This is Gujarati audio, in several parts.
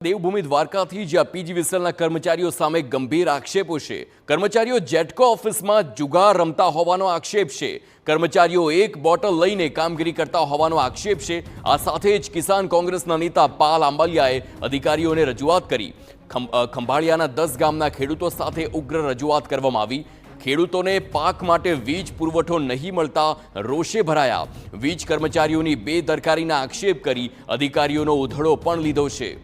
દેવભૂમિ દ્વારકાથી જ્યાં પીજીવીસીએલના કર્મચારીઓ સામે ગંભીર આક્ષેપો છે। કર્મચારીઓ જેટકો ઓફિસમાં જુગાર રમતા હોવાનો આક્ષેપ છે। કર્મચારીઓ એક બોટલ લઈને કામગીરી કરતા હોવાનો આક્ષેપ છે। આ સાથે જ કિસાન કોંગ્રેસના નેતા પાલ આંબલિયાએ અધિકારીઓને રજૂઆત કરી। ખંભાળિયાના 10 ગામના ખેડૂતો સાથે ઉગ્ર રજૂઆત કરવામાં આવી। ખેડૂતોને પાક માટે વીજ પુરવઠો નહીં મળતા રોષે ભરાયા। વીજ કર્મચારીઓની બેદરકારીના આક્ષેપ કરી અધિકારીઓનો ઉધડો પણ લીધો છે।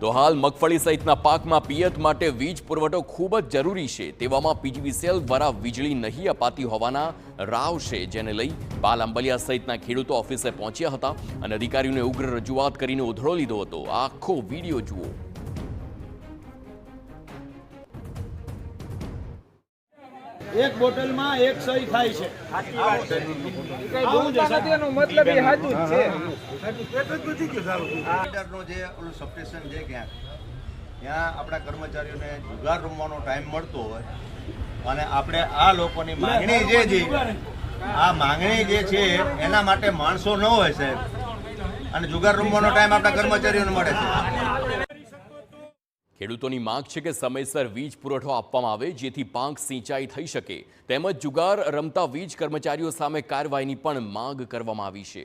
તો હાલ મગફળી સહિતના પાકમાં પિયત માટે વીજ પુરવઠો ખૂબ જ જરૂરી છે। તેવામાં પીજીવીસીએલ દ્વારા વીજળી નહીં અપાતી હોવાના રાવ છે, જેને લઈ પાલ આંબલિયા સહિતના ખેડૂતો ઓફિસે પહોંચ્યા હતા અને અધિકારીઓને ઉગ્ર રજૂઆત કરીને ઉધડો લીધો હતો। આખો વિડીયો જુઓ। एक बोतल में एक सही थाय छे। मतलब ये हाजू छे। નો જે ઓલું સબસ્ટેશન છે ત્યાં આપણા કર્મચારીઓને જુગાર રમવાનો ટાઈમ મળતો હોય અને આપણે આ લોકોની માંગણી જે છે આ માંગણી જે છે એના માટે માણસો ન હોય સાહેબ અને જુગાર રમવાનો ટાઈમ આપણા કર્મચારીઓને મળે છે। ખેડૂતોની માંગ છે કે સમયસર વીજ પુરવઠો આપવામાં આવે જેથી પાક સિંચાઈ થઈ શકે, તેમજ જુગાર રમતા વીજ કર્મચારીઓ સામે કાર્યવાહીની પણ માંગ કરવામાં આવી છે।